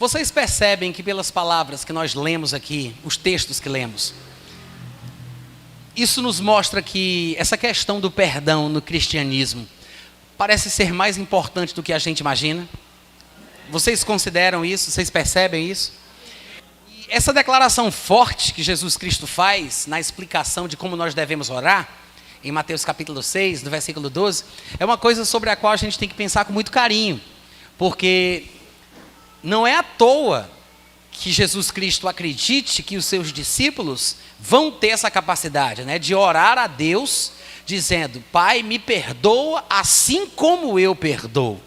Vocês percebem que pelas palavras que nós lemos aqui, os textos que lemos, isso nos mostra que essa questão do perdão no cristianismo parece ser mais importante do que a gente imagina? Vocês consideram isso? Vocês percebem isso? E essa declaração forte que Jesus Cristo faz na explicação de como nós devemos orar, em Mateus capítulo 6, no versículo 12, é uma coisa sobre a qual a gente tem que pensar com muito carinho, porque não é à toa que Jesus Cristo acredite que os seus discípulos vão ter essa capacidade, né, de orar a Deus, dizendo: Pai, me perdoa assim como eu perdoo.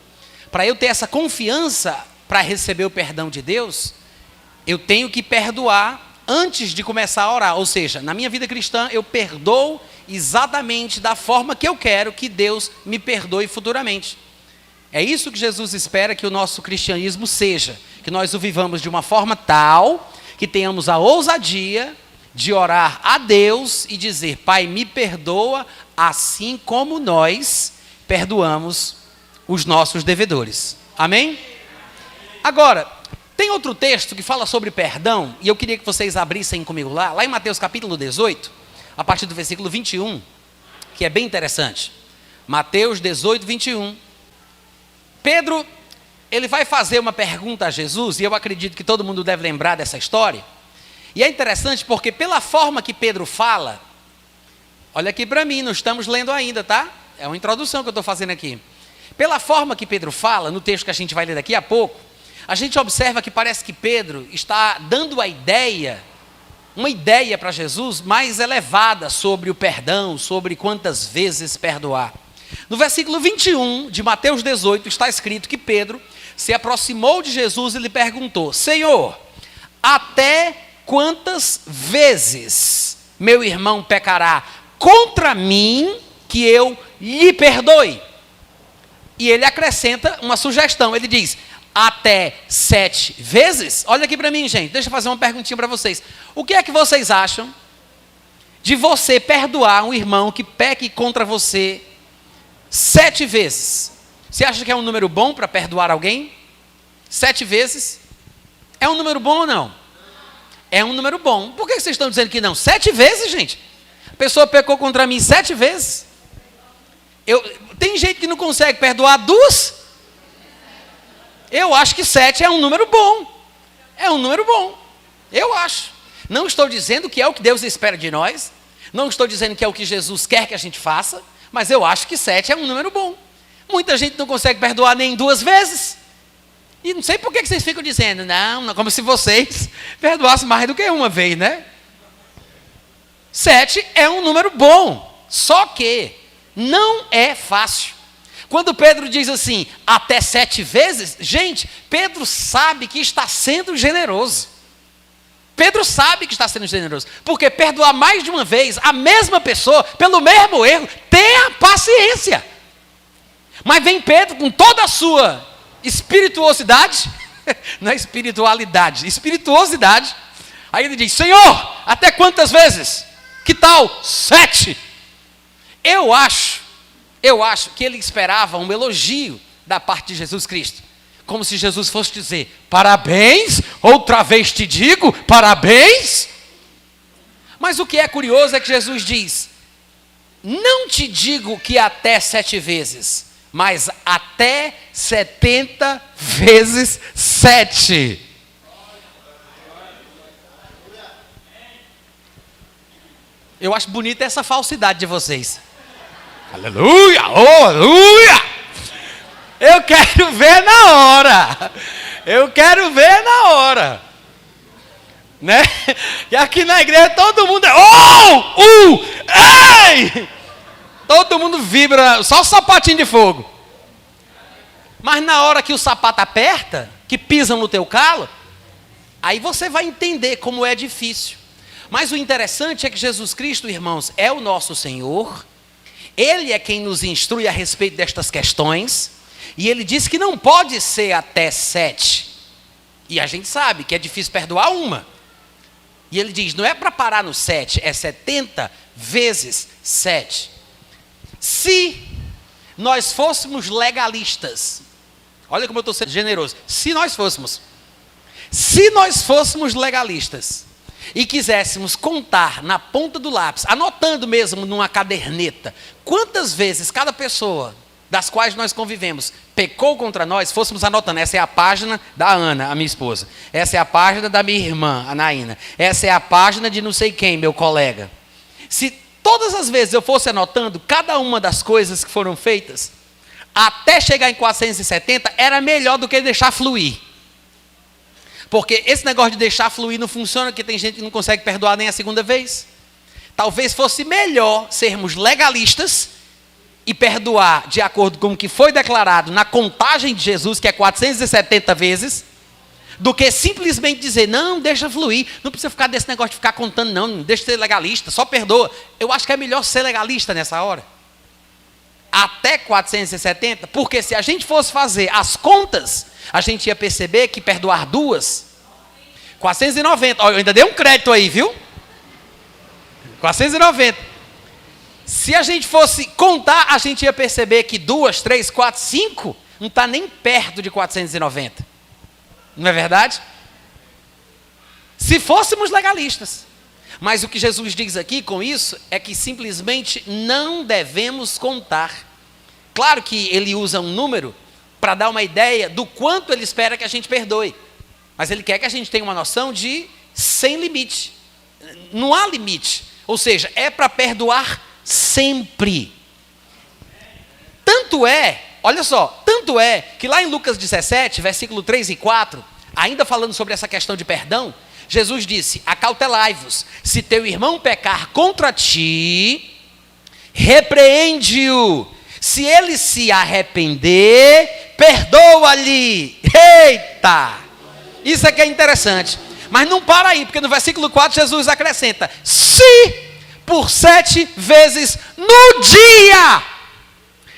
Para eu ter essa confiança para receber o perdão de Deus, eu tenho que perdoar antes de começar a orar. Ou seja, na minha vida cristã, eu perdoo exatamente da forma que eu quero que Deus me perdoe futuramente. É isso que Jesus espera que o nosso cristianismo seja, que nós o vivamos de uma forma tal que tenhamos a ousadia de orar a Deus e dizer: Pai, me perdoa assim como nós perdoamos os nossos devedores. Amém? Agora, tem outro texto que fala sobre perdão, e eu queria que vocês abrissem comigo lá em Mateus capítulo 18, a partir do versículo 21, que é bem interessante. Mateus 18, 21. Pedro, ele vai fazer uma pergunta a Jesus, e eu acredito que todo mundo deve lembrar dessa história. E é interessante porque pela forma que Pedro fala, olha aqui para mim, não estamos lendo ainda, tá? É uma introdução que eu estou fazendo aqui. Pela forma que Pedro fala, no texto que a gente vai ler daqui a pouco, a gente observa que parece que Pedro está dando uma ideia para Jesus mais elevada sobre o perdão, sobre quantas vezes perdoar. No versículo 21 de Mateus 18 está escrito que Pedro se aproximou de Jesus e lhe perguntou: Senhor, até quantas vezes meu irmão pecará contra mim que eu lhe perdoe? E ele acrescenta uma sugestão, ele diz: até 7 vezes? Olha aqui para mim, gente, deixa eu fazer uma perguntinha para vocês. O que é que vocês acham de você perdoar um irmão que peque contra você 7 vezes? Você acha que é um número bom para perdoar alguém? 7 vezes? É um número bom ou não? É um número bom. Por que vocês estão dizendo que não? 7 vezes, gente? A pessoa pecou contra mim 7 vezes? Tem gente que não consegue perdoar 2? Eu acho que 7 é um número bom. É um número bom. Eu acho. Não estou dizendo que é o que Deus espera de nós. Não estou dizendo que é o que Jesus quer que a gente faça. Mas eu acho que 7 é um número bom. Muita gente não consegue perdoar nem 2 vezes. E não sei por que vocês ficam dizendo, não, como se vocês perdoassem mais do que uma vez, né? 7 é um número bom. Só que não é fácil. Quando Pedro diz assim, até 7 vezes, gente, Pedro sabe que está sendo generoso. Pedro sabe que está sendo generoso. Porque perdoar mais de uma vez a mesma pessoa, pelo mesmo erro, tenha paciência. Mas vem Pedro com toda a sua espirituosidade, não é espiritualidade, espirituosidade. Aí ele diz, Senhor, até quantas vezes? Que tal 7? Eu acho que ele esperava um elogio da parte de Jesus Cristo. Como se Jesus fosse dizer, parabéns, outra vez te digo, parabéns. Mas o que é curioso é que Jesus diz, não te digo que até 7 vezes, mas até 70 vezes 7. Eu acho bonita essa falsidade de vocês. Aleluia, oh, aleluia. Eu quero ver na hora. Eu quero ver na hora. Né? E aqui na igreja todo mundo é ei! Todo mundo vibra, só o sapatinho de fogo. Mas na hora que o sapato aperta, que pisam no teu calo, aí você vai entender como é difícil. Mas o interessante é que Jesus Cristo, irmãos, é o nosso Senhor. Ele é quem nos instrui a respeito destas questões. E ele diz que não pode ser até 7. E a gente sabe que é difícil perdoar uma. E ele diz, não é para parar no 7, é 70 vezes 7. Se nós fôssemos legalistas, olha como eu estou sendo generoso. Se nós fôssemos, Se nós fôssemos legalistas e quiséssemos contar na ponta do lápis, anotando mesmo numa caderneta, quantas vezes cada pessoa das quais nós convivemos pecou contra nós, fôssemos anotando, essa é a página da Ana, a minha esposa, essa é a página da minha irmã, a Naína, essa é a página de não sei quem, meu colega. Se todas as vezes eu fosse anotando cada uma das coisas que foram feitas, até chegar em 470, era melhor do que deixar fluir. Porque esse negócio de deixar fluir não funciona, porque tem gente que não consegue perdoar nem a segunda vez. Talvez fosse melhor sermos legalistas e perdoar de acordo com o que foi declarado na contagem de Jesus, que é 470 vezes, do que simplesmente dizer, não, deixa fluir, não precisa ficar desse negócio de ficar contando, não deixa de ser legalista, só perdoa. Eu acho que é melhor ser legalista nessa hora. Até 470, porque se a gente fosse fazer as contas, a gente ia perceber que perdoar duas, 490, ó, eu ainda dei um crédito aí, viu? 490. Se a gente fosse contar, a gente ia perceber que 2, 3, 4, 5, não está nem perto de 490. Não é verdade? Se fôssemos legalistas. Mas o que Jesus diz aqui com isso é que simplesmente não devemos contar. Claro que ele usa um número para dar uma ideia do quanto ele espera que a gente perdoe. Mas ele quer que a gente tenha uma noção de sem limite. Não há limite. Ou seja, é para perdoar sempre. Tanto é, olha só, tanto é que lá em Lucas 17, versículo 3 e 4, ainda falando sobre essa questão de perdão, Jesus disse, acautelai-vos, se teu irmão pecar contra ti, repreende-o, se ele se arrepender, perdoa-lhe. Eita! Isso aqui é interessante, mas não para aí, porque no versículo 4 Jesus acrescenta, se por 7 vezes no dia,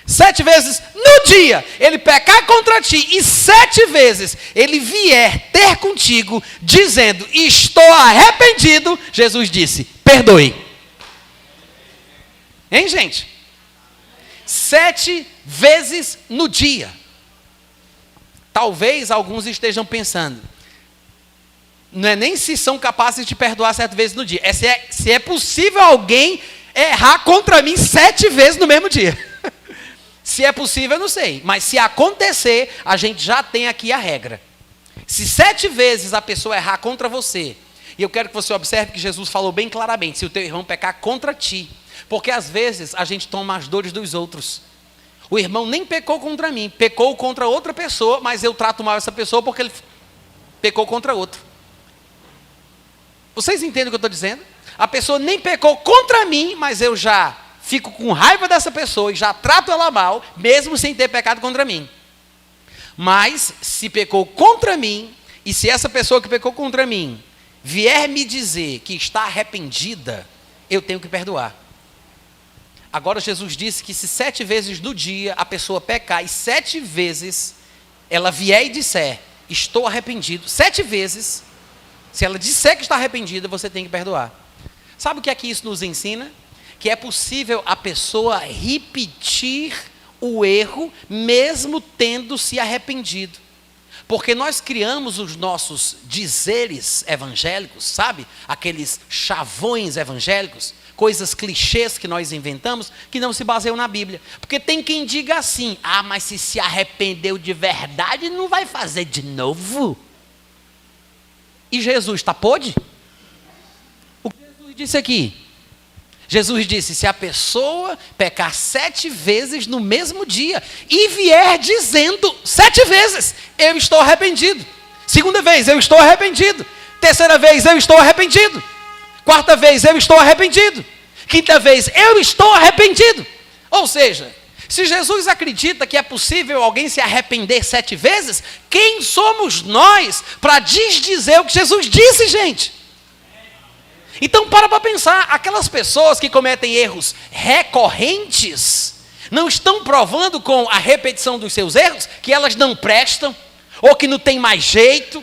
7 vezes no dia, ele pecar contra ti, e 7 vezes ele vier ter contigo, dizendo, estou arrependido, Jesus disse, perdoe. Hein, gente? 7 vezes no dia. Talvez alguns estejam pensando, não é nem se são capazes de perdoar 7 vezes no dia, é se é possível alguém errar contra mim 7 vezes no mesmo dia. Se é possível, eu não sei, mas se acontecer, a gente já tem aqui a regra. Se 7 vezes a pessoa errar contra você, e eu quero que você observe que Jesus falou bem claramente, se o teu irmão pecar contra ti, porque às vezes a gente toma as dores dos outros. O irmão nem pecou contra mim, pecou contra outra pessoa, mas eu trato mal essa pessoa porque ele pecou contra outro. Vocês entendem o que eu estou dizendo? A pessoa nem pecou contra mim, mas eu já fico com raiva dessa pessoa e já trato ela mal, mesmo sem ter pecado contra mim. Mas, se pecou contra mim, e se essa pessoa que pecou contra mim vier me dizer que está arrependida, eu tenho que perdoar. Agora Jesus disse que se 7 vezes no dia a pessoa pecar, e 7 vezes ela vier e disser, estou arrependido, 7 vezes, se ela disser que está arrependida, você tem que perdoar. Sabe o que é que isso nos ensina? Que é possível a pessoa repetir o erro, mesmo tendo se arrependido. Porque nós criamos os nossos dizeres evangélicos, sabe? Aqueles chavões evangélicos, coisas clichês que nós inventamos, que não se baseiam na Bíblia. Porque tem quem diga assim, mas se arrependeu de verdade, não vai fazer de novo? E Jesus pode? O que Jesus disse aqui? Jesus disse, se a pessoa pecar 7 vezes no mesmo dia, e vier dizendo 7 vezes, eu estou arrependido. 2ª vez, eu estou arrependido. 3ª vez, eu estou arrependido. 4ª vez, eu estou arrependido. 5ª vez, eu estou arrependido. Ou seja, se Jesus acredita que é possível alguém se arrepender 7 vezes, quem somos nós para desdizer o que Jesus disse, gente? Então para pensar, aquelas pessoas que cometem erros recorrentes, não estão provando com a repetição dos seus erros, que elas não prestam, ou que não tem mais jeito,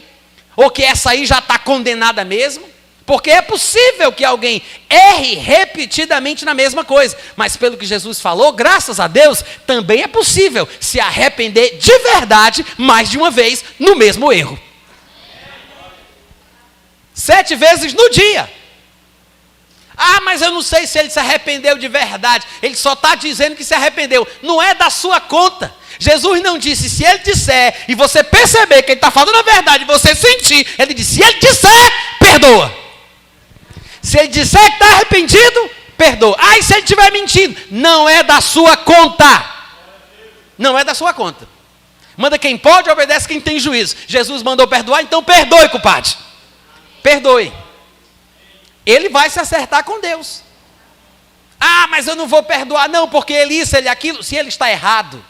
ou que essa aí já está condenada mesmo? Porque é possível que alguém erre repetidamente na mesma coisa, mas pelo que Jesus falou, graças a Deus, também é possível se arrepender de verdade mais de uma vez no mesmo erro. 7 vezes no dia. Ah, mas eu não sei se ele se arrependeu de verdade. Ele só está dizendo que se arrependeu. Não é da sua conta. Jesus não disse, se ele disser, e você perceber que ele está falando a verdade, e você sentir, ele disse, se ele disser, perdoa. Se ele disser que está arrependido, perdoa. Ah, e se ele estiver mentindo? Não é da sua conta. Não é da sua conta. Manda quem pode, obedece quem tem juízo. Jesus mandou perdoar, então perdoe, compadre. Perdoe. Ele vai se acertar com Deus. Ah, mas eu não vou perdoar, não, porque ele isso, ele aquilo. Se ele está errado,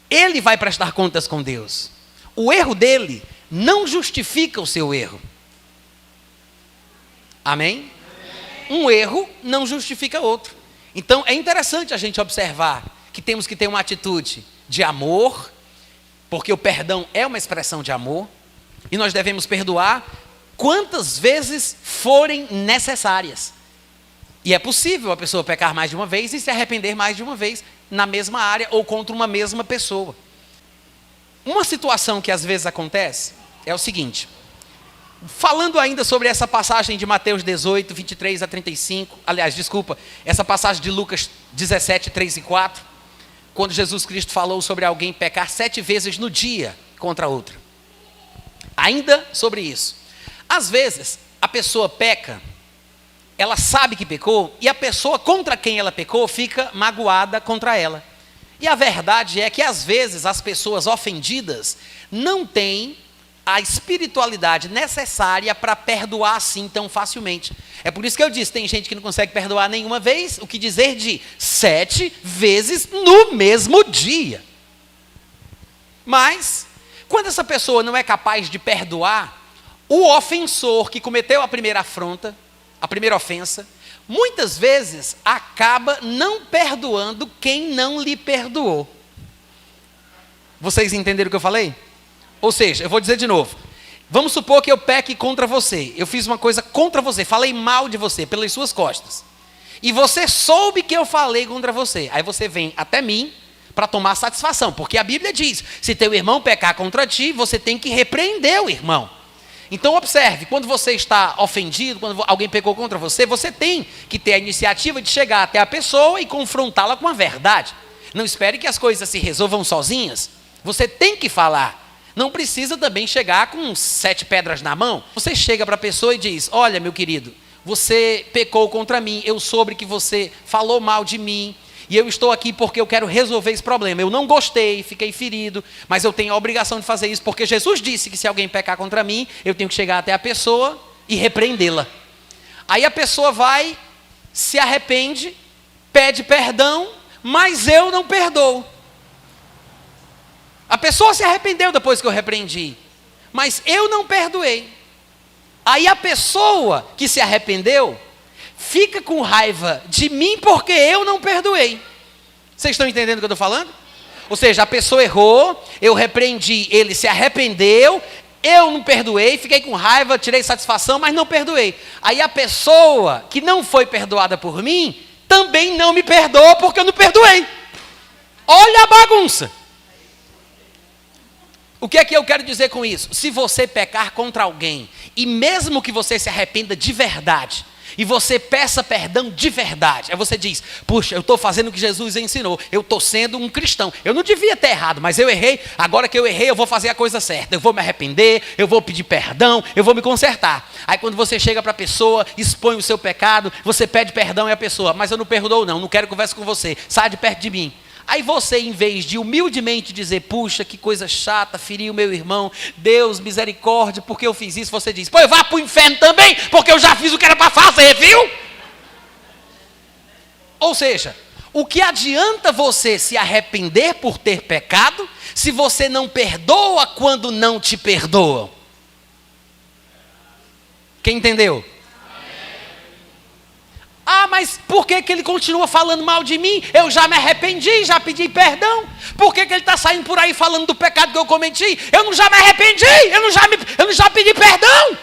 ele vai prestar contas com Deus. O erro dele não justifica o seu erro. Amém? Um erro não justifica outro. Então é interessante a gente observar que temos que ter uma atitude de amor, porque o perdão é uma expressão de amor, e nós devemos perdoar quantas vezes forem necessárias. E é possível a pessoa pecar mais de uma vez e se arrepender mais de uma vez na mesma área ou contra uma mesma pessoa. Uma situação que às vezes acontece é o seguinte, falando ainda sobre essa passagem de Mateus 18, 23 a 35, aliás, desculpa, essa passagem de Lucas 17, 3 e 4, quando Jesus Cristo falou sobre alguém pecar 7 vezes no dia contra outra. Ainda sobre isso. Às vezes, a pessoa peca, ela sabe que pecou, e a pessoa contra quem ela pecou fica magoada contra ela. E a verdade é que às vezes as pessoas ofendidas não têm a espiritualidade necessária para perdoar assim tão facilmente. É por isso que eu disse, tem gente que não consegue perdoar nenhuma vez, o que dizer de 7 vezes no mesmo dia. Mas, quando essa pessoa não é capaz de perdoar, o ofensor que cometeu a primeira afronta, a primeira ofensa, muitas vezes acaba não perdoando quem não lhe perdoou. Vocês entenderam o que eu falei? Ou seja, eu vou dizer de novo. Vamos supor que eu peque contra você. Eu fiz uma coisa contra você, falei mal de você, pelas suas costas. E você soube que eu falei contra você. Aí você vem até mim para tomar satisfação. Porque a Bíblia diz, se teu irmão pecar contra ti, você tem que repreender o irmão. Então observe, quando você está ofendido, quando alguém pecou contra você, você tem que ter a iniciativa de chegar até a pessoa e confrontá-la com a verdade. Não espere que as coisas se resolvam sozinhas. Você tem que falar. Não precisa também chegar com 7 pedras na mão. Você chega para a pessoa e diz, olha meu querido, você pecou contra mim, eu soube que você falou mal de mim, e eu estou aqui porque eu quero resolver esse problema. Eu não gostei, fiquei ferido, mas eu tenho a obrigação de fazer isso, porque Jesus disse que se alguém pecar contra mim, eu tenho que chegar até a pessoa e repreendê-la. Aí a pessoa vai, se arrepende, pede perdão, mas eu não perdoo. A pessoa se arrependeu depois que eu repreendi, mas eu não perdoei. Aí a pessoa que se arrependeu fica com raiva de mim porque eu não perdoei. Vocês estão entendendo o que eu estou falando? Ou seja, a pessoa errou, eu repreendi, ele se arrependeu, eu não perdoei, fiquei com raiva, tirei satisfação, mas não perdoei. Aí a pessoa que não foi perdoada por mim, também não me perdoa porque eu não perdoei. Olha a bagunça. O que é que eu quero dizer com isso? Se você pecar contra alguém, e mesmo que você se arrependa de verdade, e você peça perdão de verdade, aí você diz, puxa, eu estou fazendo o que Jesus ensinou, eu estou sendo um cristão, eu não devia ter errado, mas eu errei, agora que eu errei eu vou fazer a coisa certa, eu vou me arrepender, eu vou pedir perdão, eu vou me consertar. Aí quando você chega para a pessoa, expõe o seu pecado, você pede perdão e a pessoa, mas eu não perdoo não quero conversa com você, sai de perto de mim. Aí você, em vez de humildemente dizer, puxa, que coisa chata, feriu meu irmão, Deus, misericórdia, porque eu fiz isso, você diz, pô, eu vá para o inferno também, porque eu já fiz o que era para fazer, viu? Ou seja, o que adianta você se arrepender por ter pecado, se você não perdoa quando não te perdoam? Quem entendeu? Ah, mas por que ele continua falando mal de mim? Eu já me arrependi, já pedi perdão. Por que ele está saindo por aí falando do pecado que eu cometi? Eu não já me arrependi, eu não já pedi perdão.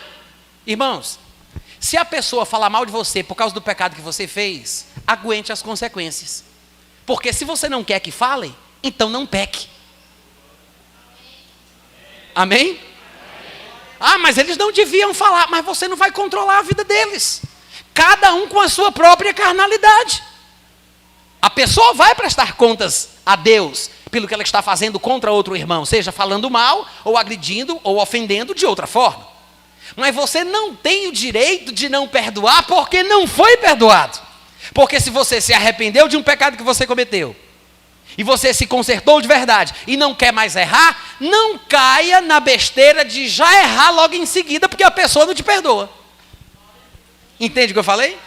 Irmãos, se a pessoa falar mal de você por causa do pecado que você fez, aguente as consequências. Porque se você não quer que falem, então não peque. Amém? Ah, mas eles não deviam falar. Mas você não vai controlar a vida deles. Cada um com a sua própria carnalidade. A pessoa vai prestar contas a Deus pelo que ela está fazendo contra outro irmão, seja falando mal, ou agredindo, ou ofendendo de outra forma. Mas você não tem o direito de não perdoar porque não foi perdoado. Porque se você se arrependeu de um pecado que você cometeu, e você se consertou de verdade, e não quer mais errar, não caia na besteira de já errar logo em seguida, porque a pessoa não te perdoa. Entende o que eu falei?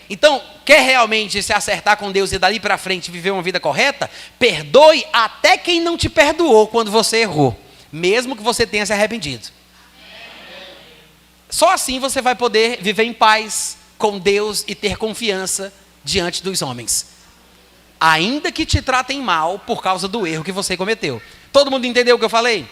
Então, quer realmente se acertar com Deus e dali para frente viver uma vida correta? Perdoe até quem não te perdoou quando você errou, mesmo que você tenha se arrependido. Só assim você vai poder viver em paz com Deus e ter confiança diante dos homens, ainda que te tratem mal por causa do erro que você cometeu. Todo mundo entendeu o que eu falei?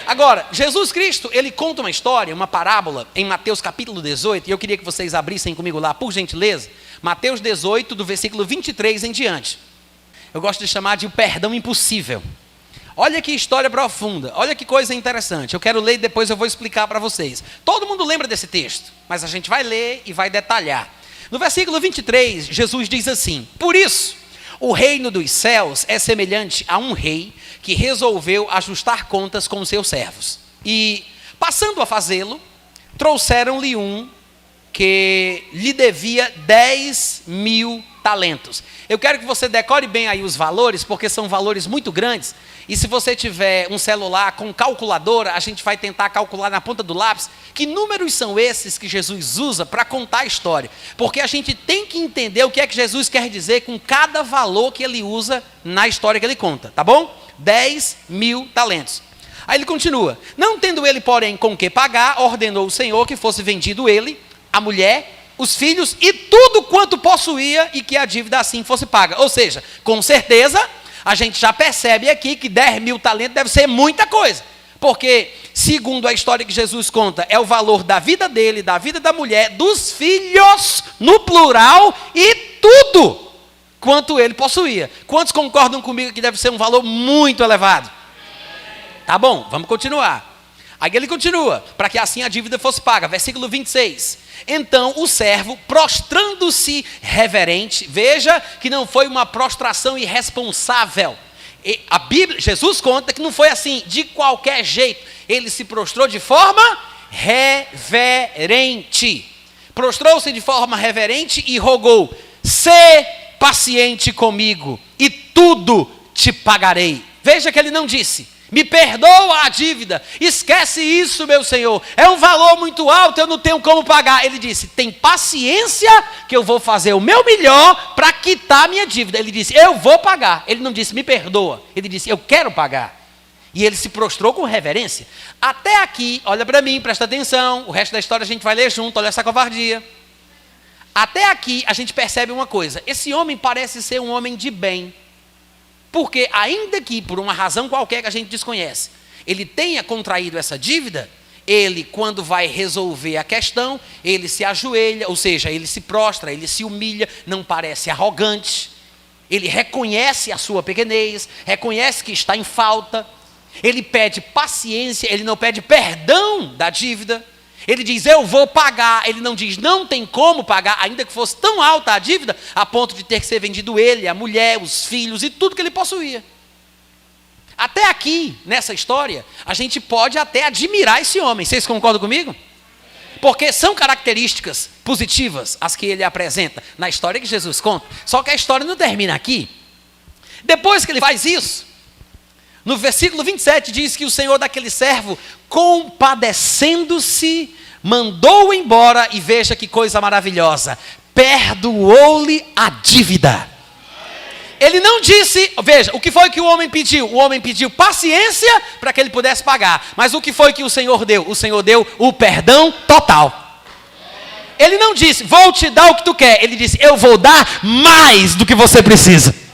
Agora, Jesus Cristo, ele conta uma história, uma parábola, em Mateus capítulo 18, e eu queria que vocês abrissem comigo lá, por gentileza. Mateus 18, do versículo 23 em diante. Eu gosto de chamar de o perdão impossível. Olha que história profunda, olha que coisa interessante. Eu quero ler e depois eu vou explicar para vocês. Todo mundo lembra desse texto, mas a gente vai ler e vai detalhar. No versículo 23, Jesus diz assim: por isso, o reino dos céus é semelhante a um rei que resolveu ajustar contas com seus servos. E, passando a fazê-lo, trouxeram-lhe um que lhe devia 10.000 talentos. Eu quero que você decore bem aí os valores, porque são valores muito grandes. E se você tiver um celular com calculadora, a gente vai tentar calcular na ponta do lápis que números são esses que Jesus usa para contar a história. Porque a gente tem que entender o que é que Jesus quer dizer com cada valor que ele usa na história que ele conta, tá bom? 10.000 talentos. Aí ele continua: não tendo ele, porém, com que pagar, ordenou o Senhor que fosse vendido ele, a mulher, os filhos e tudo quanto possuía, e que a dívida assim fosse paga. Ou seja, com certeza, a gente já percebe aqui que 10.000 talentos deve ser muita coisa. Porque, segundo a história que Jesus conta, é o valor da vida dele, da vida da mulher, dos filhos, no plural, e tudo quanto ele possuía. Quantos concordam comigo que deve ser um valor muito elevado? Tá bom, vamos continuar. Aí ele continua: para que assim a dívida fosse paga. Versículo 26. Então o servo, prostrando-se reverente, veja que não foi uma prostração irresponsável. E a Bíblia, Jesus conta que não foi assim, de qualquer jeito. Ele se prostrou de forma reverente. Prostrou-se de forma reverente e rogou: sê paciente comigo e tudo te pagarei. Veja que ele não disse: me perdoa a dívida, esquece isso, meu Senhor, é um valor muito alto, eu não tenho como pagar. Ele disse: tem paciência que eu vou fazer o meu melhor para quitar a minha dívida. Ele disse: eu vou pagar. Ele não disse: me perdoa. Ele disse: eu quero pagar. E ele se prostrou com reverência. Até aqui, olha para mim, presta atenção, o resto da história a gente vai ler junto, olha essa covardia. Até aqui a gente percebe uma coisa: esse homem parece ser um homem de bem. Porque ainda que, por uma razão qualquer que a gente desconhece, ele tenha contraído essa dívida, ele, quando vai resolver a questão, ele se ajoelha, ou seja, ele se prostra, ele se humilha, não parece arrogante, ele reconhece a sua pequenez, reconhece que está em falta, ele pede paciência, ele não pede perdão da dívida, ele diz: eu vou pagar. Ele não diz: não tem como pagar, ainda que fosse tão alta a dívida, a ponto de ter que ser vendido ele, a mulher, os filhos e tudo que ele possuía. Até aqui, nessa história, a gente pode até admirar esse homem. Vocês concordam comigo? Porque são características positivas as que ele apresenta na história que Jesus conta. Só que a história não termina aqui. Depois que ele faz isso, no versículo 27 diz que o Senhor daquele servo, compadecendo-se, mandou-o embora, e veja que coisa maravilhosa, perdoou-lhe a dívida. Ele não disse, veja, o que foi que o homem pediu? O homem pediu paciência para que ele pudesse pagar. Mas o que foi que o Senhor deu? O Senhor deu o perdão total. Ele não disse: vou te dar o que tu quer. Ele disse: eu vou dar mais do que você precisa.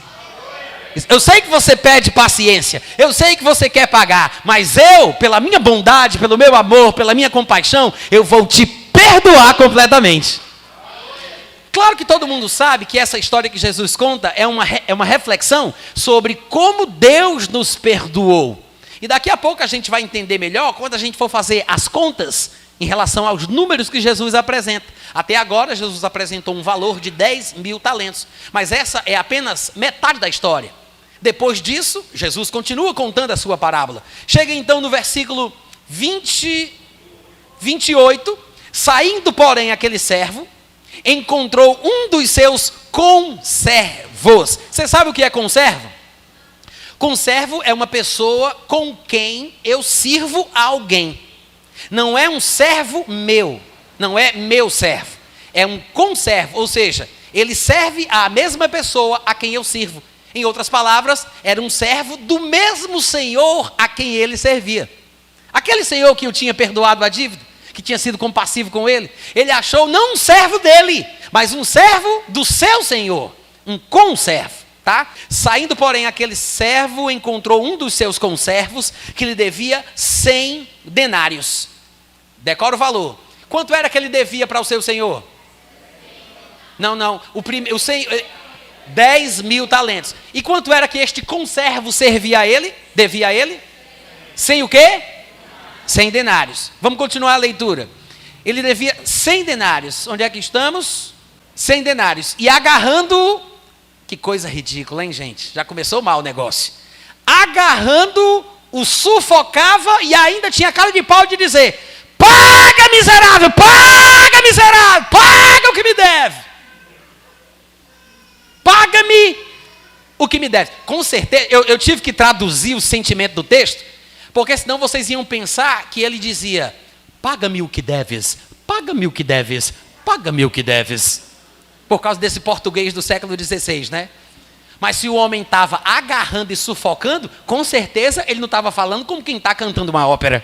Eu sei que você pede paciência, eu sei que você quer pagar, mas eu, pela minha bondade, pelo meu amor, pela minha compaixão, eu vou te perdoar completamente. Claro que todo mundo sabe que essa história que Jesus conta é uma reflexão sobre como Deus nos perdoou. E daqui a pouco a gente vai entender melhor quando a gente for fazer as contas em relação aos números que Jesus apresenta. Até agora, Jesus apresentou um valor de 10 mil talentos. Mas essa é apenas metade da história. Depois disso, Jesus continua contando a sua parábola. Chega então no versículo 28. Saindo, porém, aquele servo, encontrou um dos seus conservos. Você sabe o que é conservo? Conservo é uma pessoa com quem eu sirvo a alguém. Não é um servo meu, não é meu servo. É um conservo, ou seja, ele serve à mesma pessoa a quem eu sirvo. Em outras palavras, era um servo do mesmo senhor a quem ele servia. Aquele senhor que eu tinha perdoado a dívida, que tinha sido compassivo com ele, ele achou não um servo dele, mas um servo do seu senhor, um conservo. Tá? Saindo, porém, aquele servo encontrou um dos seus conservos que lhe devia 100 denários. Decora o valor. Quanto era que ele devia para o seu senhor? Não. O 10 mil talentos. E quanto era que este conservo servia a ele? Devia a ele? 100 o quê? 100 denários. Vamos continuar a leitura. Ele devia 100 denários. Onde é que estamos? 100 denários. E agarrando-o, que coisa ridícula, hein, gente? Já começou mal o negócio. Agarrando, o sufocava e ainda tinha cara de pau de dizer: paga, miserável, paga o que me deve. Paga-me o que me deve. Com certeza, eu tive que traduzir o sentimento do texto, porque senão vocês iam pensar que ele dizia: paga-me o que deves, paga-me o que deves, paga-me o que deves. Por causa desse português do século XVI, né? Mas se o homem estava agarrando e sufocando, com certeza ele não estava falando como quem está cantando uma ópera.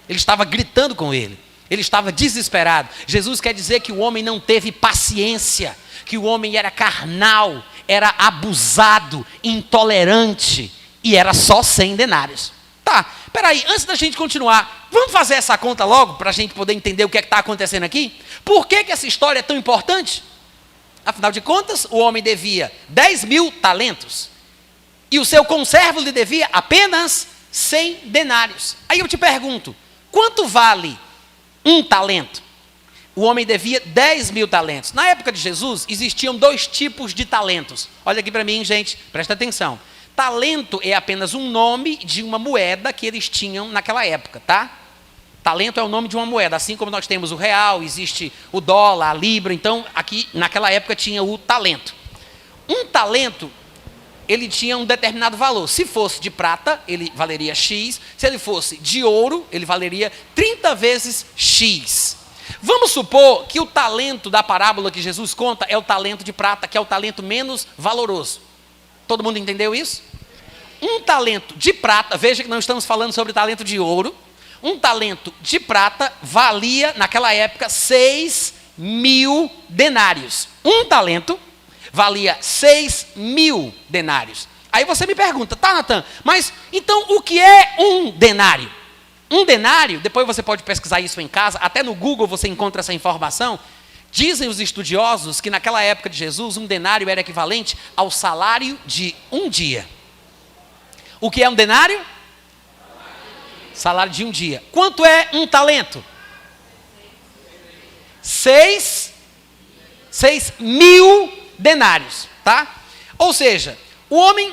Ele estava gritando com ele. Ele estava desesperado. Jesus quer dizer que o homem não teve paciência, que o homem era carnal, era abusado, intolerante, e era só 100 denários. Tá, peraí, antes da gente continuar, vamos fazer essa conta logo, para a gente poder entender o que é que está acontecendo aqui? Por que essa história é tão importante? Afinal de contas, o homem devia 10 mil talentos, e o seu conservo lhe devia apenas 100 denários. Aí eu te pergunto, quanto vale um talento? O homem devia 10 mil talentos. Na época de Jesus, existiam 2 tipos de talentos. Olha aqui para mim, gente, presta atenção. Talento é apenas um nome de uma moeda que eles tinham naquela época, tá? Talento é o nome de uma moeda, assim como nós temos o real, existe o dólar, a libra. Então, aqui, naquela época, tinha o talento. Um talento, ele tinha um determinado valor. Se fosse de prata, ele valeria X. Se ele fosse de ouro, ele valeria 30 vezes X. Vamos supor que o talento da parábola que Jesus conta é o talento de prata, que é o talento menos valoroso. Todo mundo entendeu isso? Um talento de prata, veja que não estamos falando sobre talento de ouro. Um talento de prata valia, naquela época, 6 mil denários. Um talento valia 6 mil denários. Aí você me pergunta, tá, Natan, mas então o que é um denário? Um denário, depois você pode pesquisar isso em casa, até no Google você encontra essa informação. Dizem os estudiosos que naquela época de Jesus, um denário era equivalente ao salário de um dia. O que é um denário? Salário de um dia. Quanto é um talento? 6 mil denários, tá? Ou seja, o homem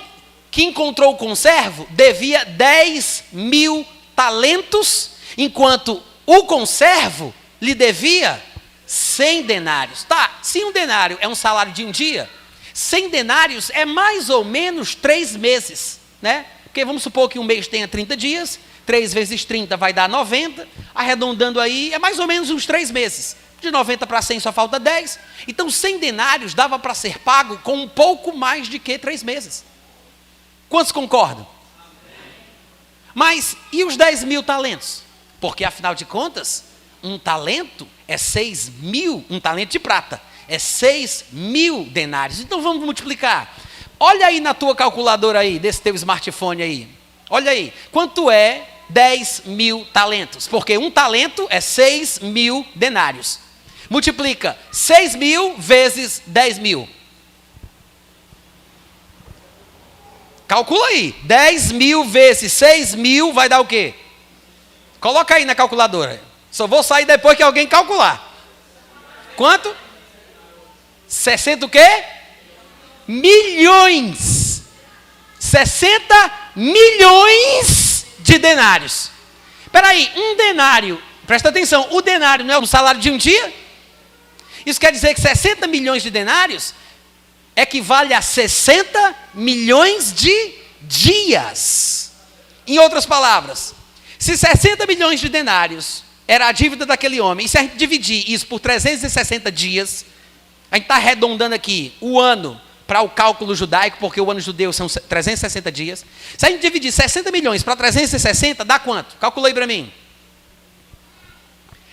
que encontrou o conservo devia 10 mil talentos, enquanto o conservo lhe devia 100 denários. Tá, se um denário é um salário de um dia, 100 denários é mais ou menos 3 meses, né? Porque vamos supor que um mês tenha 30 dias, 3 vezes 30 vai dar 90, arredondando aí, é mais ou menos uns 3 meses. De 90 para 100 só falta 10. Então 100 denários dava para ser pago com um pouco mais de que 3 meses. Quantos concordam? Mas e os 10 mil talentos? Porque afinal de contas, um talento é 6 mil, um talento de prata, é 6 mil denários. Então vamos multiplicar. Olha aí na tua calculadora aí, desse teu smartphone aí. Olha aí, quanto é 10 mil talentos? Porque um talento é 6 mil denários. Multiplica 6 mil vezes 10 mil. Calcula aí. 10 mil vezes 6 mil vai dar o quê? Coloca aí na calculadora. Só vou sair depois que alguém calcular. Quanto? 60 o quê? Milhões. 60 milhões de denários. Espera aí, um denário, presta atenção, o denário não é o salário de um dia? Isso quer dizer que 60 milhões de denários equivale a 60 milhões de dias. Em outras palavras, se 60 milhões de denários era a dívida daquele homem, e se a gente dividir isso por 360 dias, a gente está arredondando aqui o ano para o cálculo judaico, porque o ano judeu são 360 dias. Se a gente dividir 60 milhões para 360, dá quanto? Calcula aí para mim.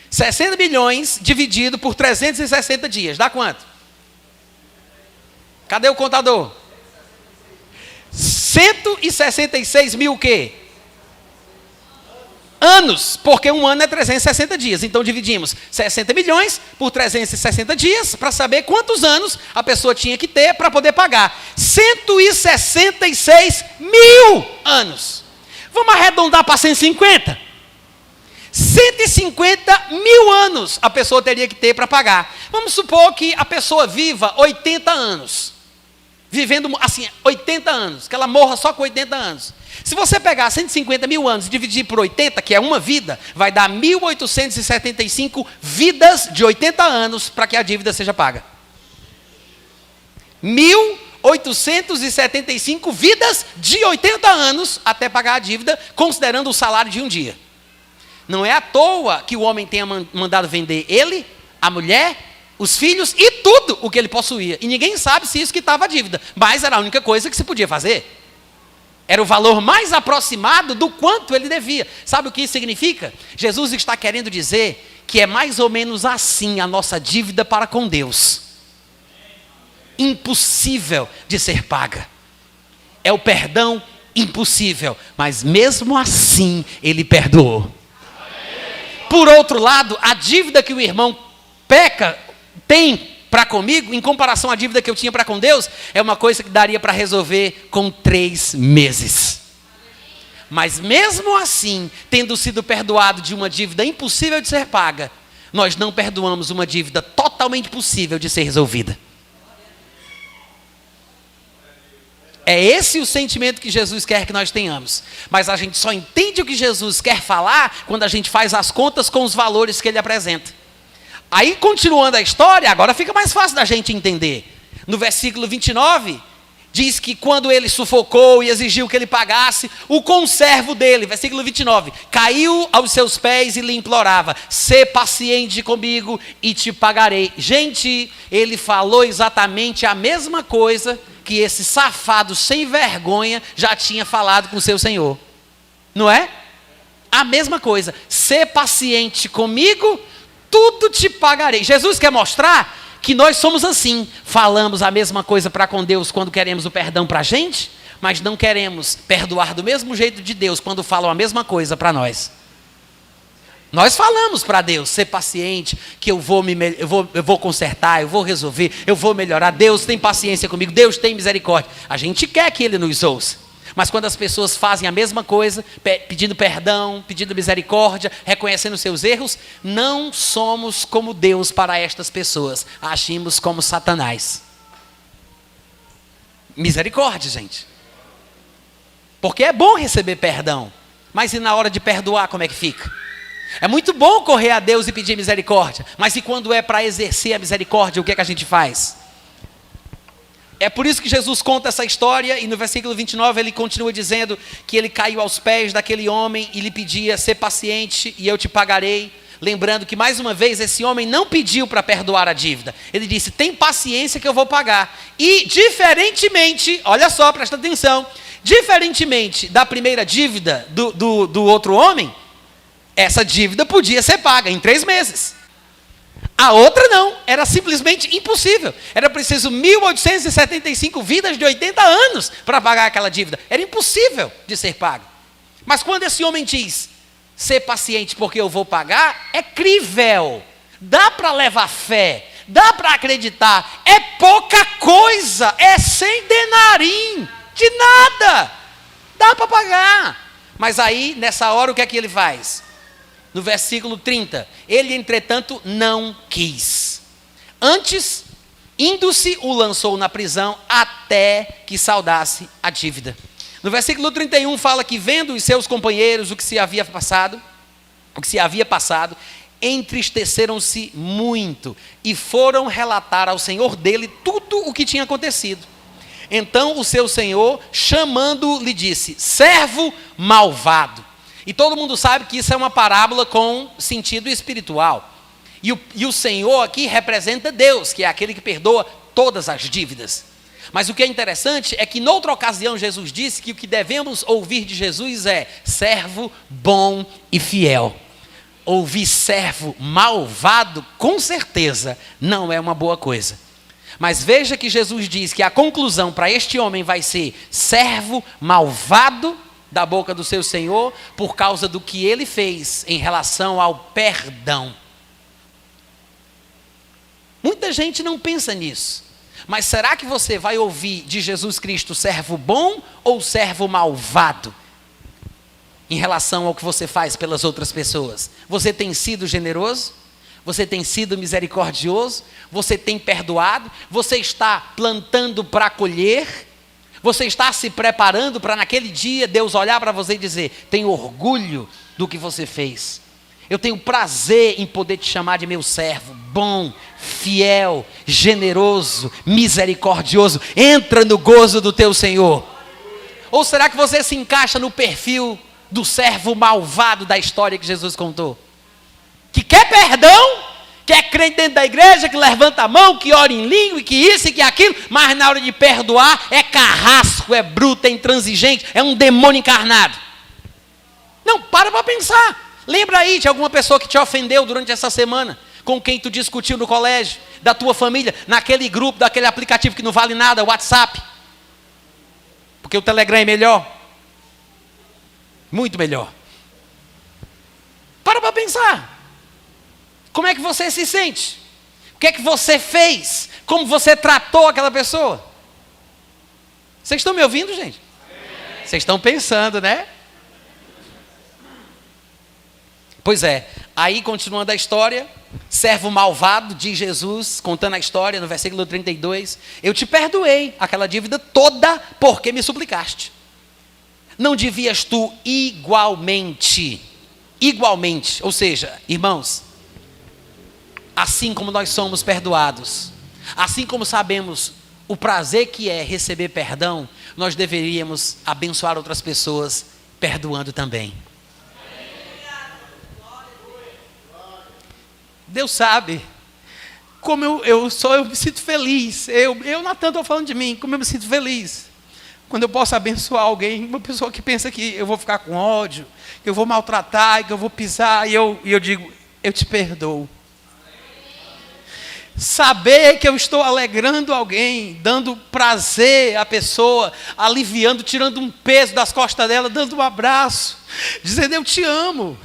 60 milhões dividido por 360 dias, dá quanto? Cadê o contador? 166 mil o quê? Anos, porque um ano é 360 dias. Então dividimos 60 milhões por 360 dias para saber quantos anos a pessoa tinha que ter para poder pagar. 166 mil anos. Vamos arredondar para 150? 150 mil anos a pessoa teria que ter para pagar. Vamos supor que a pessoa viva 80 anos. Vivendo assim, 80 anos, que ela morra só com 80 anos. Se você pegar 150 mil anos e dividir por 80, que é uma vida, vai dar 1.875 vidas de 80 anos para que a dívida seja paga. 1.875 vidas de 80 anos até pagar a dívida, considerando o salário de um dia. Não é à toa que o homem tenha mandado vender ele, a mulher, os filhos e tudo o que ele possuía. E ninguém sabe se isso quitava a dívida. Mas era a única coisa que se podia fazer. Era o valor mais aproximado do quanto ele devia. Sabe o que isso significa? Jesus está querendo dizer que é mais ou menos assim a nossa dívida para com Deus. Impossível de ser paga. É o perdão impossível. Mas mesmo assim, ele perdoou. Por outro lado, a dívida que o irmão peca tem para comigo, em comparação à dívida que eu tinha para com Deus, é uma coisa que daria para resolver com 3 meses. Mas mesmo assim, tendo sido perdoado de uma dívida impossível de ser paga, nós não perdoamos uma dívida totalmente possível de ser resolvida. É esse o sentimento que Jesus quer que nós tenhamos. Mas a gente só entende o que Jesus quer falar quando a gente faz as contas com os valores que ele apresenta. Aí, continuando a história, agora fica mais fácil da gente entender. No versículo 29, diz que quando ele sufocou e exigiu que ele pagasse, o conservo dele, versículo 29, caiu aos seus pés e lhe implorava: sê paciente comigo e te pagarei. Gente, ele falou exatamente a mesma coisa que esse safado sem vergonha já tinha falado com o seu senhor. Não é? A mesma coisa. Sê paciente comigo, tudo te pagarei. Jesus quer mostrar que nós somos assim. Falamos a mesma coisa para com Deus quando queremos o perdão para a gente, mas não queremos perdoar do mesmo jeito de Deus quando falam a mesma coisa para nós. Nós falamos para Deus: ser paciente, que eu vou consertar, eu vou resolver, eu vou melhorar. Deus tem paciência comigo, Deus tem misericórdia. A gente quer que Ele nos ouça. Mas quando as pessoas fazem a mesma coisa, pedindo perdão, pedindo misericórdia, reconhecendo seus erros, não somos como Deus para estas pessoas. Agimos como Satanás. Misericórdia, gente. Porque é bom receber perdão. Mas e na hora de perdoar, como é que fica? É muito bom correr a Deus e pedir misericórdia. Mas e quando é para exercer a misericórdia, o que é que a gente faz? É por isso que Jesus conta essa história, e no versículo 29 ele continua dizendo que ele caiu aos pés daquele homem e lhe pedia: ser paciente e eu te pagarei. Lembrando que, mais uma vez, esse homem não pediu para perdoar a dívida. Ele disse: tem paciência que eu vou pagar. E diferentemente, olha só, presta atenção, diferentemente da primeira dívida do outro homem, essa dívida podia ser paga em 3 meses. A outra não, era simplesmente impossível. Era preciso 1.875 vidas de 80 anos para pagar aquela dívida. Era impossível de ser pago. Mas quando esse homem diz: ser paciente porque eu vou pagar, é crível. Dá para levar fé, dá para acreditar. É pouca coisa, é 100 denarim. De nada. Dá para pagar. Mas aí, nessa hora, o que é que ele faz? No versículo 30. Ele, entretanto, não quis. Antes, indo-se, o lançou na prisão até que saldasse a dívida. No versículo 31 fala que, vendo os seus companheiros o que se havia passado, entristeceram-se muito e foram relatar ao senhor dele tudo o que tinha acontecido. Então o seu senhor, chamando-o, lhe disse: servo malvado. E todo mundo sabe que isso é uma parábola com sentido espiritual. E o Senhor aqui representa Deus, que é aquele que perdoa todas as dívidas. Mas o que é interessante é que, noutra ocasião, Jesus disse que o que devemos ouvir de Jesus é: servo bom e fiel. Ouvir servo malvado, com certeza, não é uma boa coisa. Mas veja que Jesus diz que a conclusão para este homem vai ser servo malvado da boca do seu Senhor, por causa do que ele fez em relação ao perdão. Muita gente não pensa nisso. Mas será que você vai ouvir de Jesus Cristo servo bom ou servo malvado? Em relação ao que você faz pelas outras pessoas. Você tem sido generoso? Você tem sido misericordioso? Você tem perdoado? Você está plantando para colher? Você está se preparando para naquele dia Deus olhar para você e dizer: tenho orgulho do que você fez. Eu tenho prazer em poder te chamar de meu servo, bom, fiel, generoso, misericordioso. Entra no gozo do teu Senhor. Ou será que você se encaixa no perfil do servo malvado da história que Jesus contou? Que quer perdão, que é crente dentro da igreja, que levanta a mão, que ora em língua, que isso e que aquilo, mas na hora de perdoar é carrasco, é bruto, é intransigente, é um demônio encarnado. Não, para pensar. Lembra aí de alguma pessoa que te ofendeu durante essa semana, com quem tu discutiu no colégio, da tua família, naquele grupo, daquele aplicativo que não vale nada, o WhatsApp. Porque o Telegram é melhor. Muito melhor. Para pensar. Como é que você se sente? O que é que você fez? Como você tratou aquela pessoa? Vocês estão me ouvindo, gente? Vocês estão pensando, né? Pois é, aí continuando a história, servo malvado, diz Jesus, contando a história no versículo 32, eu te perdoei aquela dívida toda porque me suplicaste. Não devias tu igualmente, ou seja, irmãos, assim como nós somos perdoados, assim como sabemos o prazer que é receber perdão, nós deveríamos abençoar outras pessoas perdoando também. Deus sabe como eu me sinto feliz. Eu não tanto estou falando de mim, como eu me sinto feliz quando eu posso abençoar alguém, uma pessoa que pensa que eu vou ficar com ódio, que eu vou maltratar, que eu vou pisar, e eu digo: eu te perdoo. Saber que eu estou alegrando alguém, dando prazer à pessoa, aliviando, tirando um peso das costas dela, dando um abraço, dizendo: eu te amo,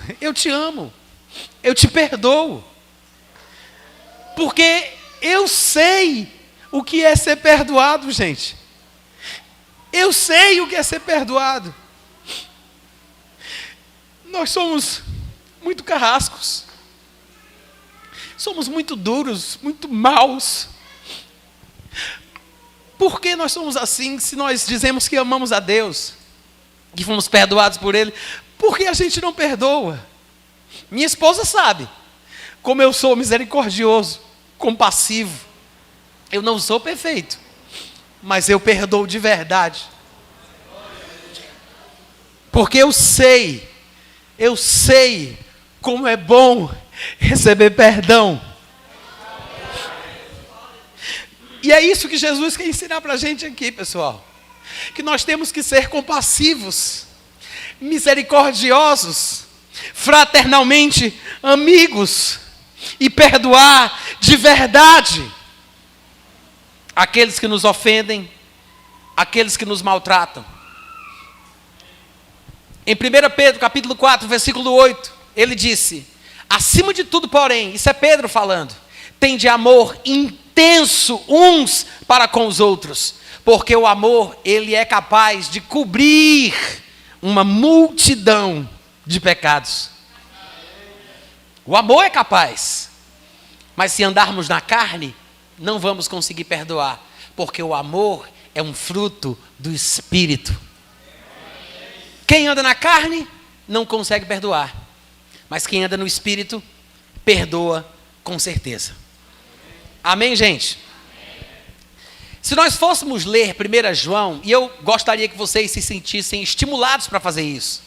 eu te perdoo. Porque eu sei o que é ser perdoado, gente. Eu sei o que é ser perdoado. Nós somos muito carrascos. Somos muito duros, muito maus. Por que nós somos assim, se nós dizemos que amamos a Deus, que fomos perdoados por Ele? Por que a gente não perdoa? Minha esposa sabe como eu sou misericordioso, compassivo. Eu não sou perfeito, mas eu perdoo de verdade. Porque eu sei como é bom receber perdão. E é isso que Jesus quer ensinar para a gente aqui, pessoal. Que nós temos que ser compassivos, misericordiosos, fraternalmente amigos e perdoar de verdade aqueles que nos ofendem, aqueles que nos maltratam. Em 1 Pedro capítulo 4, versículo 8, ele disse: acima de tudo, porém, isso é Pedro falando, tende amor intenso uns para com os outros, porque o amor, ele é capaz de cobrir uma multidão de pecados. O amor é capaz, mas se andarmos na carne, não vamos conseguir perdoar, porque o amor é um fruto do Espírito. Quem anda na carne não consegue perdoar, mas quem anda no Espírito perdoa com certeza. Amém, gente? Se nós fôssemos ler 1 João, e eu gostaria que vocês se sentissem estimulados para fazer isso.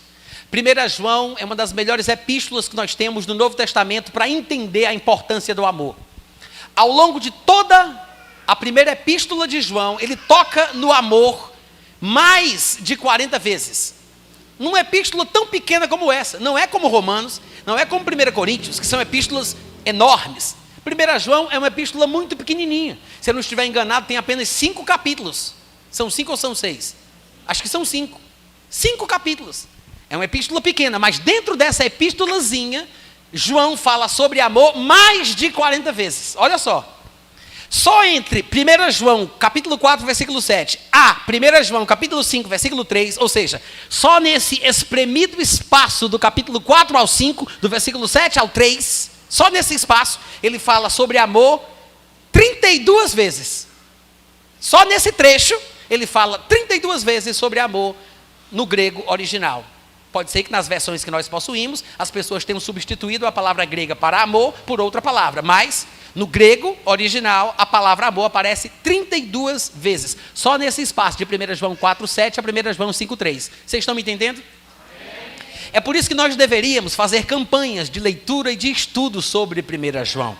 1 João é uma das melhores epístolas que nós temos no Novo Testamento para entender a importância do amor. Ao longo de toda a primeira epístola de João, ele toca no amor mais de 40 vezes. Numa epístola tão pequena como essa, não é como Romanos, não é como 1 Coríntios, que são epístolas enormes. 1 João é uma epístola muito pequenininha. Se eu não estiver enganado, tem apenas 5 capítulos. São 5 ou são 6? Acho que são 5. 5 capítulos. É uma epístola pequena, mas dentro dessa epístolazinha, João fala sobre amor mais de 40 vezes. Olha só. Só entre 1 João, capítulo 4, versículo 7, a 1 João, capítulo 5, versículo 3, ou seja, só nesse espremido espaço do capítulo 4 ao 5, do versículo 7 ao 3, só nesse espaço, ele fala sobre amor 32 vezes. Só nesse trecho, ele fala 32 vezes sobre amor no grego original. Pode ser que nas versões que nós possuímos, as pessoas tenham substituído a palavra grega para amor por outra palavra, mas no grego original, a palavra amor aparece 32 vezes, só nesse espaço de 1 João 4,7 a 1 João 5,3. Vocês estão me entendendo? É por isso que nós deveríamos fazer campanhas de leitura e de estudo sobre 1 João.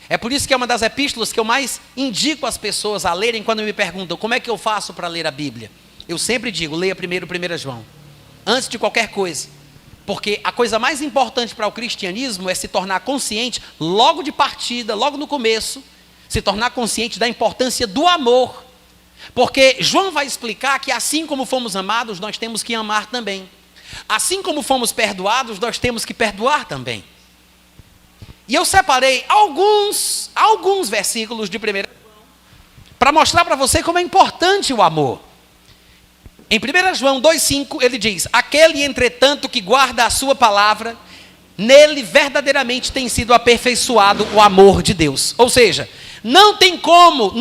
É por isso que é uma das epístolas que eu mais indico as pessoas a lerem quando me perguntam como é que eu faço para ler a Bíblia. Eu sempre digo, leia primeiro 1 João, antes de qualquer coisa. Porque a coisa mais importante para o cristianismo é se tornar consciente, logo de partida, logo no começo, se tornar consciente da importância do amor. Porque João vai explicar que assim como fomos amados, nós temos que amar também. Assim como fomos perdoados, nós temos que perdoar também. E eu separei alguns versículos de 1 João para mostrar para você como é importante o amor. Em 1 João 2,5 ele diz: aquele entretanto que guarda a sua palavra, nele verdadeiramente tem sido aperfeiçoado o amor de Deus. Ou seja, não tem como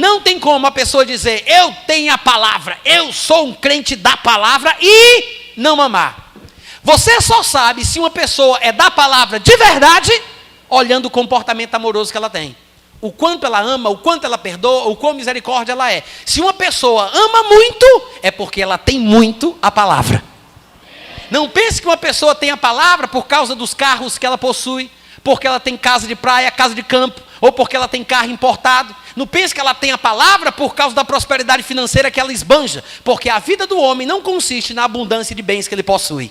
a pessoa dizer, eu tenho a palavra, eu sou um crente da palavra e não amar. Você só sabe se uma pessoa é da palavra de verdade, olhando o comportamento amoroso que ela tem. O quanto ela ama, o quanto ela perdoa, o quão misericórdia ela é. Se uma pessoa ama muito, é porque ela tem muito a palavra. Não pense que uma pessoa tem a palavra por causa dos carros que ela possui, porque ela tem casa de praia, casa de campo, ou porque ela tem carro importado. Não pense que ela tem a palavra por causa da prosperidade financeira que ela esbanja, porque a vida do homem não consiste na abundância de bens que ele possui.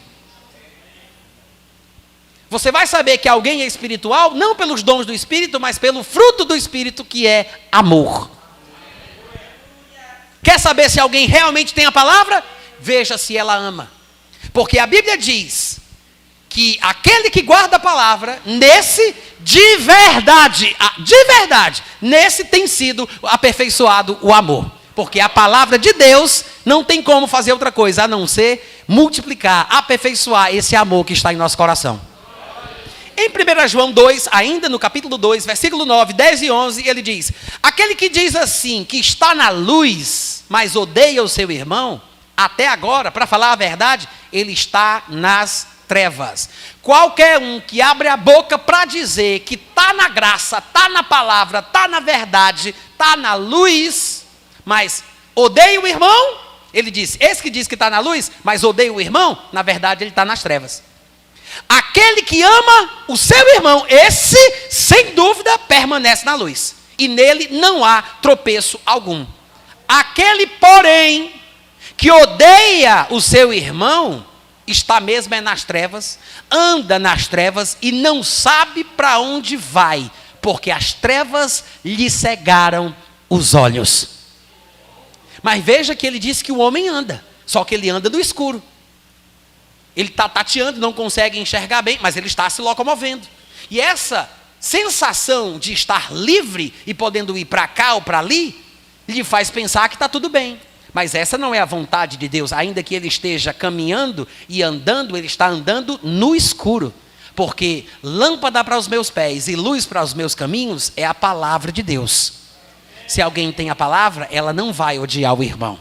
Você vai saber que alguém é espiritual, não pelos dons do Espírito, mas pelo fruto do Espírito, que é amor. Quer saber se alguém realmente tem a palavra? Veja se ela ama. Porque a Bíblia diz que aquele que guarda a palavra, nesse, de verdade, nesse tem sido aperfeiçoado o amor. Porque a palavra de Deus não tem como fazer outra coisa, a não ser multiplicar, aperfeiçoar esse amor que está em nosso coração. Em 1 João 2, ainda no capítulo 2, versículo 9, 10 e 11, ele diz: aquele que diz assim, que está na luz, mas odeia o seu irmão, até agora, para falar a verdade, ele está nas trevas. Qualquer um que abre a boca para dizer que está na graça, está na palavra, está na verdade, está na luz, mas odeia o irmão, ele diz, esse que diz que está na luz, mas odeia o irmão, na verdade ele está nas trevas. Aquele que ama o seu irmão, esse, sem dúvida, permanece na luz. E nele não há tropeço algum. Aquele, porém, que odeia o seu irmão, está mesmo nas trevas, anda nas trevas e não sabe para onde vai, porque as trevas lhe cegaram os olhos. Mas veja que ele diz que o homem anda, só que ele anda no escuro. Ele está tateando, não consegue enxergar bem, mas ele está se locomovendo. E essa sensação de estar livre e podendo ir para cá ou para ali, lhe faz pensar que está tudo bem. Mas essa não é a vontade de Deus. Ainda que ele esteja caminhando e andando, ele está andando no escuro. Porque lâmpada para os meus pés e luz para os meus caminhos é a palavra de Deus. Se alguém tem a palavra, ela não vai odiar o irmão.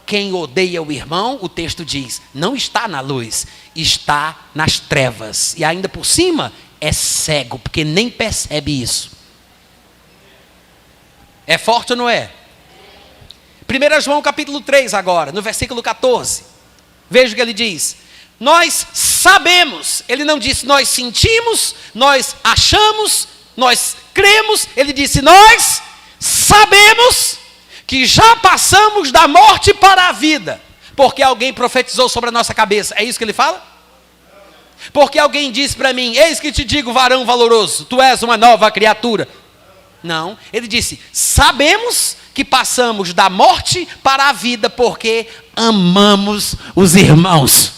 Quem odeia o irmão, o texto diz, não está na luz, está nas trevas. E ainda por cima, é cego, porque nem percebe isso. É forte ou não é? 1 João capítulo 3 agora, no versículo 14. Veja o que ele diz. Nós sabemos, ele não disse nós sentimos, nós achamos, nós cremos. Ele disse nós sabemos que já passamos da morte para a vida. Porque alguém profetizou sobre a nossa cabeça. É isso que ele fala? Porque alguém disse para mim, eis que te digo varão valoroso, tu és uma nova criatura. Não, ele disse, sabemos que passamos da morte para a vida porque amamos os irmãos.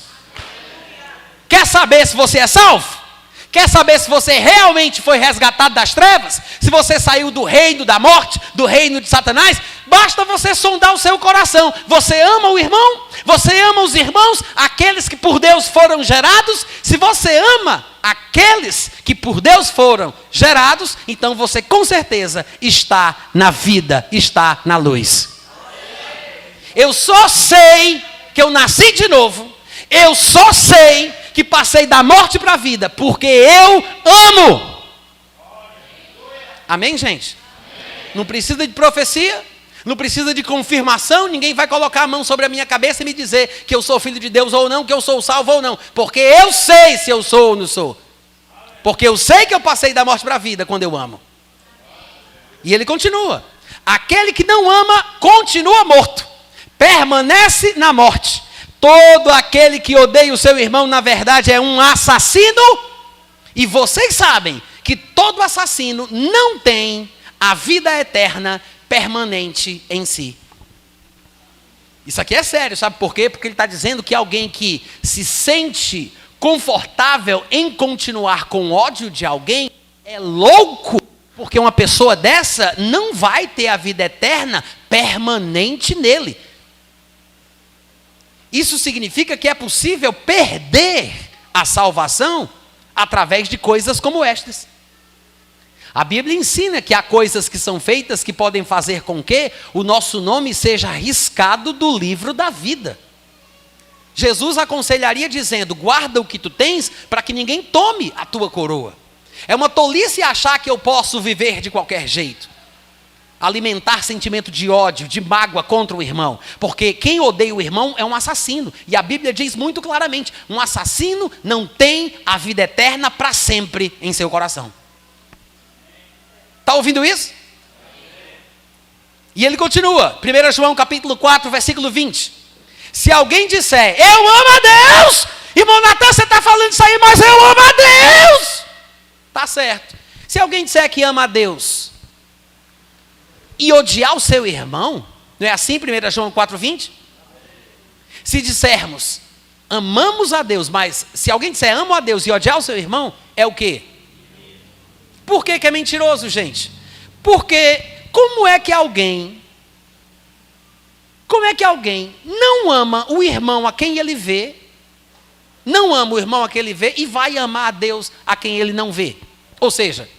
Quer saber se você é salvo? Quer saber se você realmente foi resgatado das trevas? Se você saiu do reino da morte, do reino de Satanás? Basta você sondar o seu coração. Você ama o irmão? Você ama os irmãos? Aqueles que por Deus foram gerados? Se você ama aqueles que por Deus foram gerados, então você com certeza está na vida, está na luz. Eu só sei que eu nasci de novo. Eu só sei que passei da morte para a vida, porque eu amo. Amém, gente? Não precisa de profecia, não precisa de confirmação, ninguém vai colocar a mão sobre a minha cabeça e me dizer que eu sou filho de Deus ou não, que eu sou salvo ou não, porque eu sei se eu sou ou não sou. Porque eu sei que eu passei da morte para a vida quando eu amo. E ele continua. Aquele que não ama continua morto, permanece na morte. Todo aquele que odeia o seu irmão, na verdade, é um assassino. E vocês sabem que todo assassino não tem a vida eterna permanente em si. Isso aqui é sério, sabe por quê? Porque ele está dizendo que alguém que se sente confortável em continuar com ódio de alguém é louco. Porque uma pessoa dessa não vai ter a vida eterna permanente nele. Isso significa que é possível perder a salvação através de coisas como estas. A Bíblia ensina que há coisas que são feitas que podem fazer com que o nosso nome seja riscado do livro da vida. Jesus aconselharia dizendo, guarda o que tu tens para que ninguém tome a tua coroa. É uma tolice achar que eu posso viver de qualquer jeito. Alimentar sentimento de ódio, de mágoa contra o irmão. Porque quem odeia o irmão é um assassino. E a Bíblia diz muito claramente, um assassino não tem a vida eterna para sempre em seu coração. Está ouvindo isso? E ele continua, 1 João capítulo 4, versículo 20. Se alguém disser, eu amo a Deus, irmão Natan, você está falando isso aí, mas eu amo a Deus. Está certo. Se alguém disser que ama a Deus e odiar o seu irmão, não é assim 1 João 4,20? Se dissermos, amamos a Deus, mas se alguém disser, amo a Deus e odiar o seu irmão, é o quê? Por que é mentiroso, gente? Porque como é que alguém não ama o irmão a quem ele vê, não ama o irmão a quem ele vê e vai amar a Deus a quem ele não vê? Ou seja,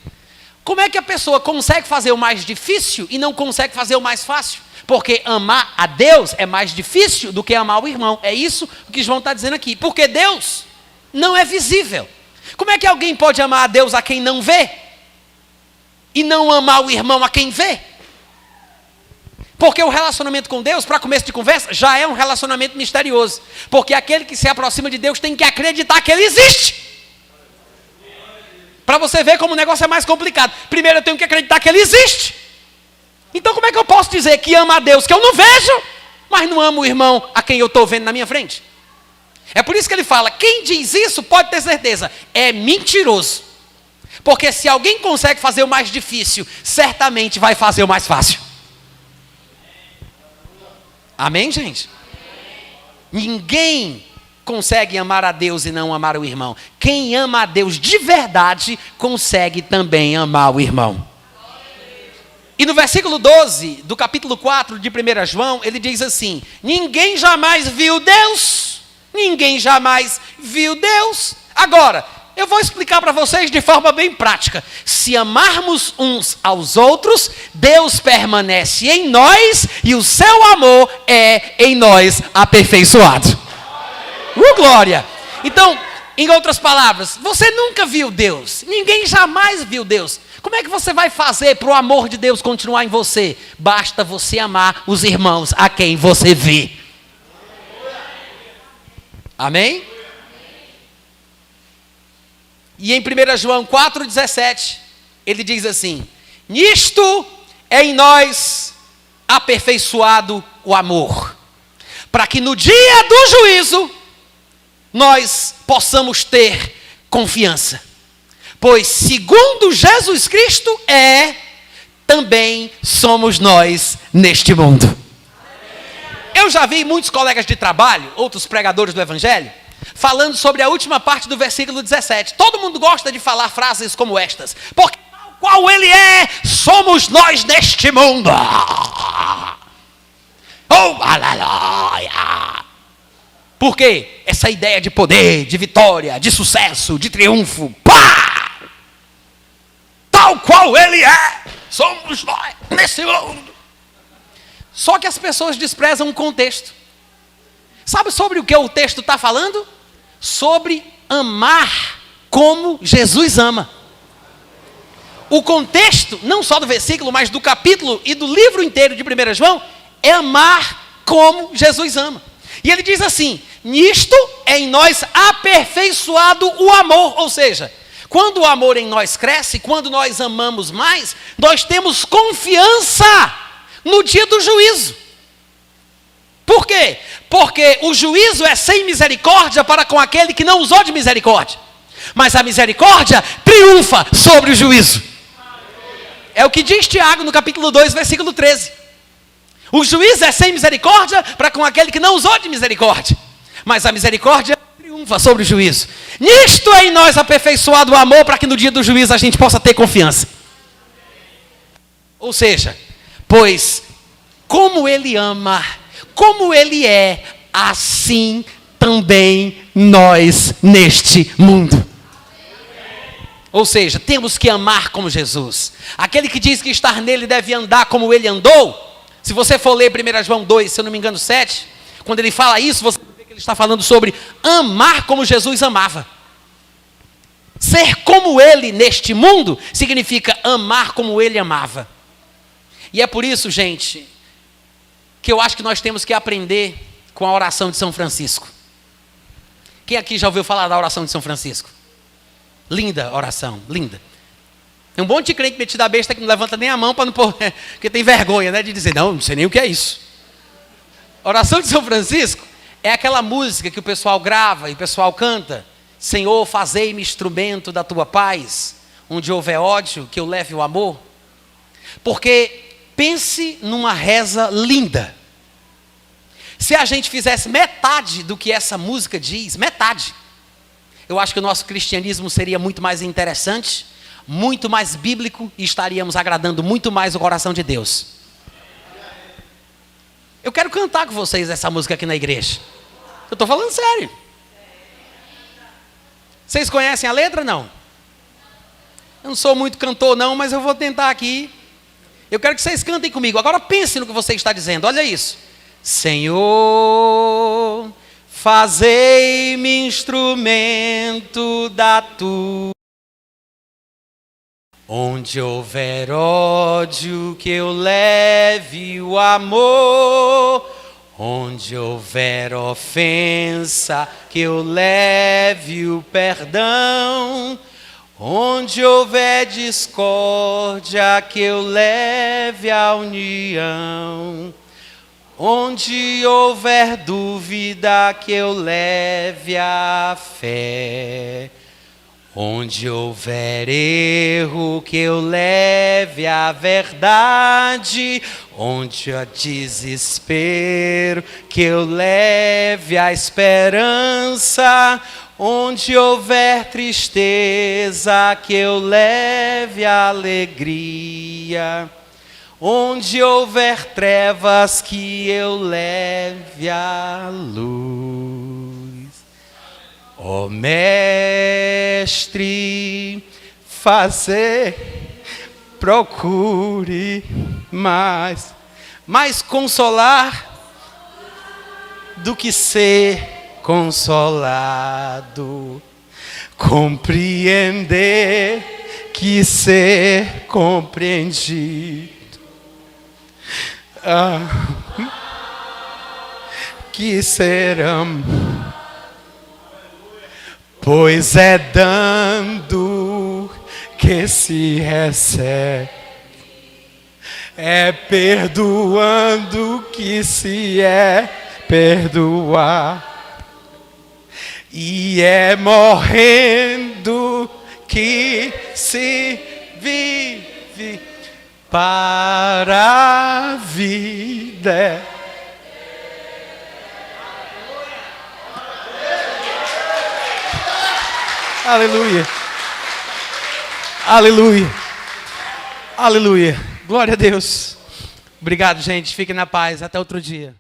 como é que a pessoa consegue fazer o mais difícil e não consegue fazer o mais fácil? Porque amar a Deus é mais difícil do que amar o irmão. É isso que João está dizendo aqui. Porque Deus não é visível. Como é que alguém pode amar a Deus a quem não vê? E não amar o irmão a quem vê? Porque o relacionamento com Deus, para começo de conversa, já é um relacionamento misterioso. Porque aquele que se aproxima de Deus tem que acreditar que Ele existe. Para você ver como o negócio é mais complicado. Primeiro eu tenho que acreditar que Ele existe. Então como é que eu posso dizer que amo a Deus que eu não vejo, mas não amo o irmão a quem eu estou vendo na minha frente? É por isso que ele fala, quem diz isso pode ter certeza, é mentiroso. Porque se alguém consegue fazer o mais difícil, certamente vai fazer o mais fácil. Amém, gente? Ninguém consegue amar a Deus e não amar o irmão. Quem ama a Deus de verdade, consegue também amar o irmão. E no versículo 12 do capítulo 4 de 1 João, ele diz assim: ninguém jamais viu Deus. Ninguém jamais viu Deus. Agora, eu vou explicar para vocês de forma bem prática. Se amarmos uns aos outros, Deus permanece em nós e o seu amor é em nós aperfeiçoado. Glória! Então, em outras palavras, você nunca viu Deus. Ninguém jamais viu Deus. Como é que você vai fazer para o amor de Deus continuar em você? Basta você amar os irmãos a quem você vê. Amém? E em 1 João 4,17, ele diz assim: nisto é em nós aperfeiçoado o amor, para que no dia do juízo nós possamos ter confiança. Pois segundo Jesus Cristo também somos nós neste mundo. Eu já vi muitos colegas de trabalho, outros pregadores do Evangelho, falando sobre a última parte do versículo 17. Todo mundo gosta de falar frases como estas: porque tal qual ele somos nós neste mundo. Oh, aleluia! Por quê? Essa ideia de poder, de vitória, de sucesso, de triunfo. Pá! Tal qual ele somos nós nesse mundo. Só que as pessoas desprezam o contexto. Sabe sobre o que o texto está falando? Sobre amar como Jesus ama. O contexto, não só do versículo, mas do capítulo e do livro inteiro de 1 João, é amar como Jesus ama. E ele diz assim: nisto é em nós aperfeiçoado o amor. Ou seja, quando o amor em nós cresce, quando nós amamos mais, nós temos confiança no dia do juízo. Por quê? Porque o juízo é sem misericórdia para com aquele que não usou de misericórdia. Mas a misericórdia triunfa sobre o juízo. É o que diz Tiago no capítulo 2, versículo 13. O juízo é sem misericórdia para com aquele que não usou de misericórdia. Mas a misericórdia triunfa sobre o juízo. Nisto é em nós aperfeiçoado o amor, para que no dia do juízo a gente possa ter confiança. Ou seja, pois como ele ama, como ele assim também nós neste mundo. Ou seja, temos que amar como Jesus. Aquele que diz que estar nele deve andar como ele andou. Se você for ler 1 João 2, se eu não me engano 7, quando ele fala isso, você vê que ele está falando sobre amar como Jesus amava. Ser como ele neste mundo significa amar como ele amava. E é por isso, gente, que eu acho que nós temos que aprender com a oração de São Francisco. Quem aqui já ouviu falar da oração de São Francisco? Linda oração, linda. Tem um monte de crente metido a besta que não levanta nem a mão para não pôr, porque tem vergonha, né, de dizer, não sei nem o que é isso. A oração de São Francisco é aquela música que o pessoal grava e o pessoal canta: Senhor, fazei-me instrumento da tua paz, onde houver ódio, que eu leve o amor. Porque pense numa reza linda. Se a gente fizesse metade do que essa música diz, metade, eu acho que o nosso cristianismo seria muito mais interessante, muito mais bíblico, e estaríamos agradando muito mais o coração de Deus. Eu quero cantar com vocês essa música aqui na igreja. Eu estou falando sério. Vocês conhecem a letra, não? Eu não sou muito cantor não, mas eu vou tentar aqui. Eu quero que vocês cantem comigo. Agora pense no que você está dizendo. Olha isso. Senhor, fazei-me instrumento da tua. Onde houver ódio, que eu leve o amor. Onde houver ofensa, que eu leve o perdão. Onde houver discórdia, que eu leve a união. Onde houver dúvida, que eu leve a fé. Onde houver erro, que eu leve a verdade. Onde há desespero, que eu leve a esperança. Onde houver tristeza, que eu leve a alegria. Onde houver trevas, que eu leve a luz. Ó Mestre, procure mais consolar do que ser consolado, compreender que ser compreendido, que ser amado, pois é dando que se recebe, é perdoando que se é perdoar, e é morrendo que se vive para a vida. Aleluia. Aleluia. Aleluia. Glória a Deus. Obrigado, gente. Fiquem na paz. Até outro dia.